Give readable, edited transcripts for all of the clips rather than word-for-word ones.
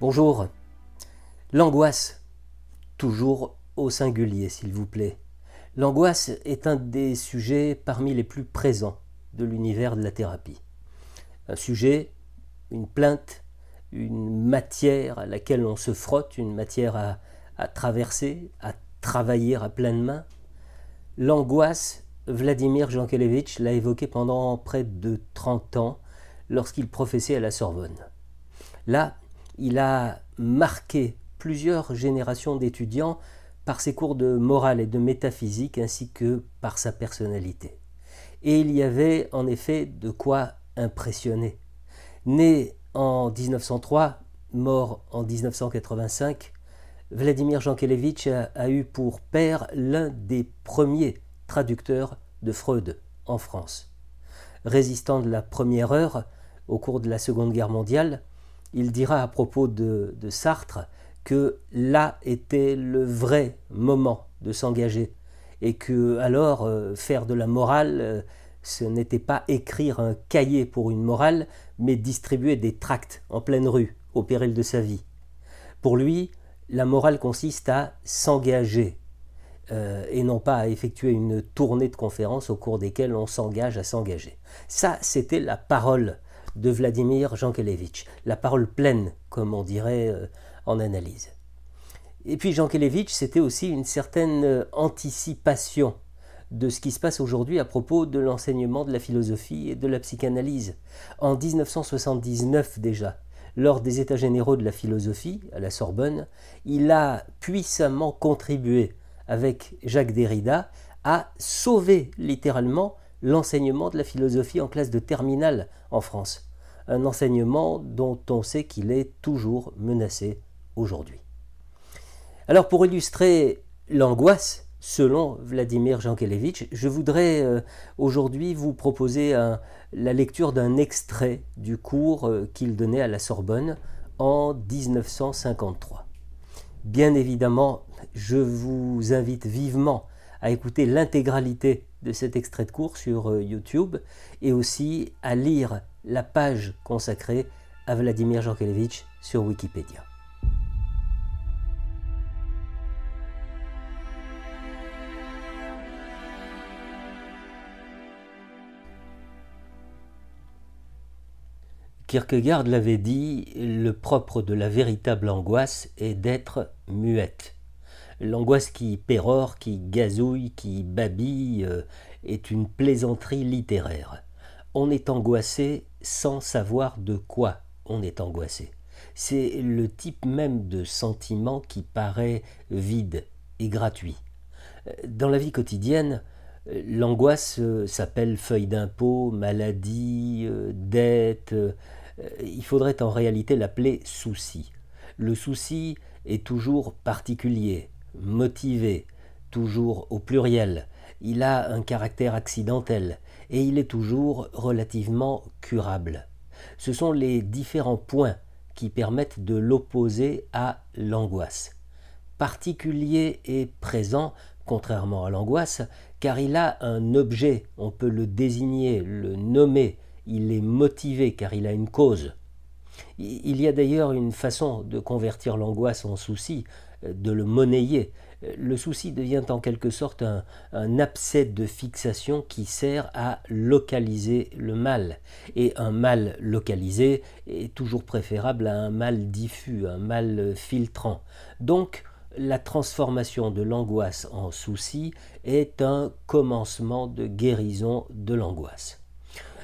Bonjour. L'angoisse, toujours au singulier s'il vous plaît. L'angoisse est un des sujets parmi les plus présents de l'univers de la thérapie. Un sujet, une plainte, une matière à laquelle on se frotte, une matière à traverser, à travailler à pleine main. L'angoisse, Vladimir Jankélévitch l'a évoquée pendant près de 30 ans lorsqu'il professait à la Sorbonne. Là, il a marqué plusieurs générations d'étudiants par ses cours de morale et de métaphysique ainsi que par sa personnalité. Et il y avait en effet de quoi impressionner. Né en 1903, mort en 1985, Vladimir Jankélévitch a eu pour père l'un des premiers traducteurs de Freud en France. Résistant de la première heure au cours de la Seconde Guerre mondiale, il dira à propos de Sartre que là était le vrai moment de s'engager et que alors faire de la morale, ce n'était pas écrire un cahier pour une morale, mais distribuer des tracts en pleine rue au péril de sa vie. Pour lui, la morale consiste à s'engager et non pas à effectuer une tournée de conférences au cours desquelles on s'engage à s'engager. Ça, c'était la parole de Vladimir Jankélévitch, la parole pleine, comme on dirait en analyse. Et puis Jankélévitch, c'était aussi une certaine anticipation de ce qui se passe aujourd'hui à propos de l'enseignement de la philosophie et de la psychanalyse. En 1979 déjà, lors des États généraux de la philosophie à la Sorbonne, il a puissamment contribué avec Jacques Derrida à sauver littéralement l'enseignement de la philosophie en classe de terminale en France. Un enseignement dont on sait qu'il est toujours menacé aujourd'hui. Alors pour illustrer l'angoisse, selon Vladimir Jankélévitch, je voudrais aujourd'hui vous proposer la lecture d'un extrait du cours qu'il donnait à la Sorbonne en 1953. Bien évidemment, je vous invite vivement à écouter l'intégralité de cet extrait de cours sur YouTube et aussi à lire la page consacrée à Vladimir Jankélévitch sur Wikipédia. Kierkegaard l'avait dit, le propre de la véritable angoisse est d'être muette. L'angoisse qui pérore, qui gazouille, qui babille est une plaisanterie littéraire. On est angoissé sans savoir de quoi on est angoissé. C'est le type même de sentiment qui paraît vide et gratuit. Dans la vie quotidienne, l'angoisse s'appelle feuille d'impôt, maladie, dette. Il faudrait en réalité l'appeler souci. Le souci est toujours particulier, motivé, toujours au pluriel. Il a un caractère accidentel et il est toujours relativement curable. Ce sont les différents points qui permettent de l'opposer à l'angoisse. Particulier et présent, contrairement à l'angoisse, car il a un objet, on peut le désigner, le nommer, il est motivé car il a une cause. Il y a d'ailleurs une façon de convertir l'angoisse en souci, de le monnayer. Le souci devient en quelque sorte un abcès de fixation qui sert à localiser le mal. Et un mal localisé est toujours préférable à un mal diffus, un mal filtrant. Donc, la transformation de l'angoisse en souci est un commencement de guérison de l'angoisse.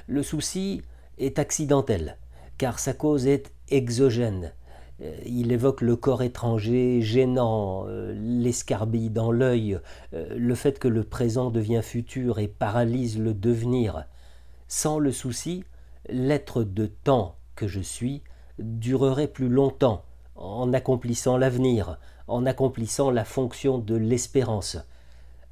Le souci est accidentel, car sa cause est exogène. Il évoque le corps étranger, gênant, l'escarbille dans l'œil, le fait que le présent devient futur et paralyse le devenir. Sans le souci, l'être de temps que je suis durerait plus longtemps, en accomplissant l'avenir, en accomplissant la fonction de l'espérance.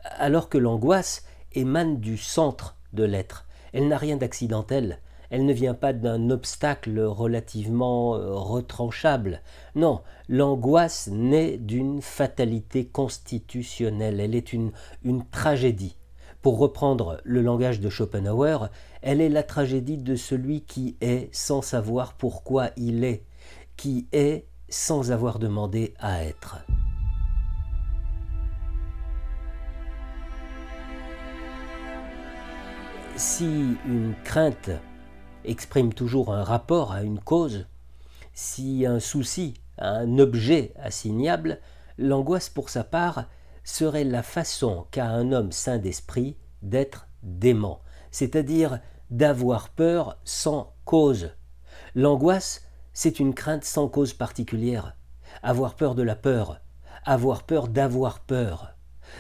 Alors que l'angoisse émane du centre de l'être. Elle n'a rien d'accidentel, elle ne vient pas d'un obstacle relativement retranchable. Non, l'angoisse naît d'une fatalité constitutionnelle, elle est une tragédie. Pour reprendre le langage de Schopenhauer, elle est la tragédie de celui qui est sans savoir pourquoi il est, qui est sans avoir demandé à être. Si une crainte exprime toujours un rapport à une cause, si un souci a un objet assignable, l'angoisse pour sa part serait la façon qu'a un homme sain d'esprit d'être dément, c'est-à-dire d'avoir peur sans cause. L'angoisse, c'est une crainte sans cause particulière. Avoir peur de la peur, avoir peur d'avoir peur.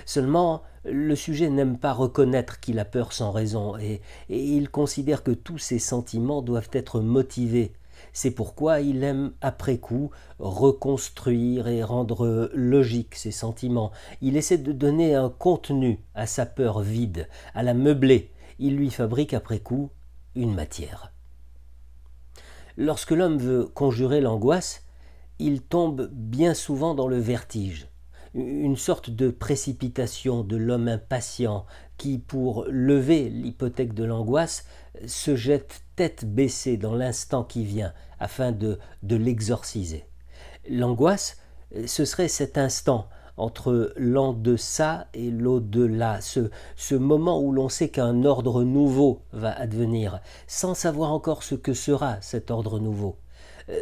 Seulement, le sujet n'aime pas reconnaître qu'il a peur sans raison et il considère que tous ses sentiments doivent être motivés. C'est pourquoi il aime, après coup, reconstruire et rendre logique ses sentiments. Il essaie de donner un contenu à sa peur vide, à la meubler. Il lui fabrique, après coup, une matière. Lorsque l'homme veut conjurer l'angoisse, il tombe bien souvent dans le vertige, une sorte de précipitation de l'homme impatient qui, pour lever l'hypothèque de l'angoisse, se jette tête baissée dans l'instant qui vient afin de l'exorciser. L'angoisse, ce serait cet instant entre l'en-deçà et l'au-delà, ce moment où l'on sait qu'un ordre nouveau va advenir, sans savoir encore ce que sera cet ordre nouveau.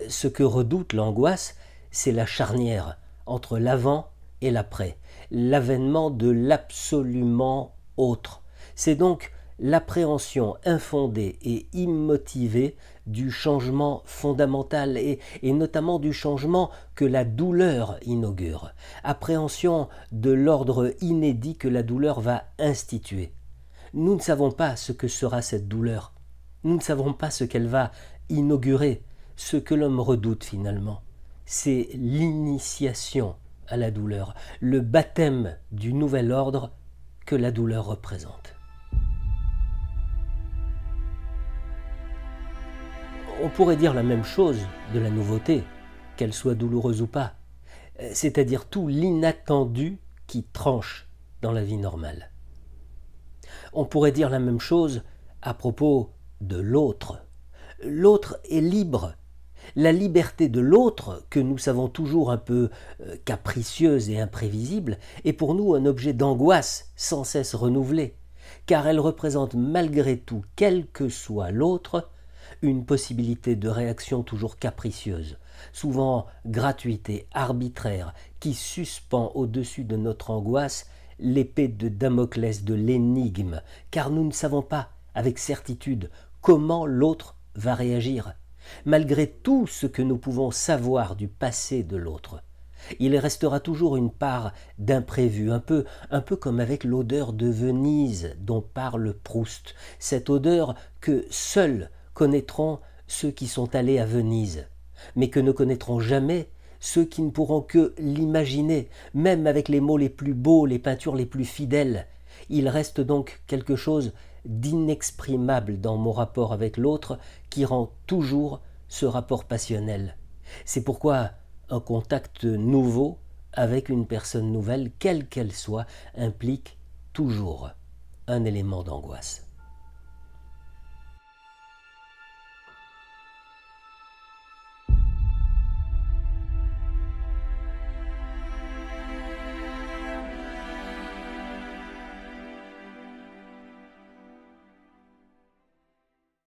Ce que redoute l'angoisse, c'est la charnière entre l'avant et l'après, l'avènement de l'absolument autre. C'est donc l'appréhension infondée et immotivée du changement fondamental et notamment du changement que la douleur inaugure, appréhension de l'ordre inédit que la douleur va instituer. Nous ne savons pas ce que sera cette douleur, nous ne savons pas ce qu'elle va inaugurer. Ce que l'homme redoute finalement, c'est l'initiation à la douleur, le baptême du nouvel ordre que la douleur représente. On pourrait dire la même chose de la nouveauté, qu'elle soit douloureuse ou pas, c'est-à-dire tout l'inattendu qui tranche dans la vie normale. On pourrait dire la même chose à propos de l'autre. L'autre est libre. La liberté de l'autre, que nous savons toujours un peu capricieuse et imprévisible, est pour nous un objet d'angoisse sans cesse renouvelé, car elle représente malgré tout, quel que soit l'autre, une possibilité de réaction toujours capricieuse, souvent gratuite et arbitraire, qui suspend au-dessus de notre angoisse l'épée de Damoclès de l'énigme, car nous ne savons pas avec certitude comment l'autre va réagir. Malgré tout ce que nous pouvons savoir du passé de l'autre, il restera toujours une part d'imprévu, un peu comme avec l'odeur de Venise dont parle Proust, cette odeur que seuls connaîtront ceux qui sont allés à Venise, mais que ne connaîtront jamais ceux qui ne pourront que l'imaginer, même avec les mots les plus beaux, les peintures les plus fidèles. Il reste donc quelque chose d'inexprimable dans mon rapport avec l'autre qui rend toujours ce rapport passionnel. C'est pourquoi un contact nouveau avec une personne nouvelle, quelle qu'elle soit, implique toujours un élément d'angoisse.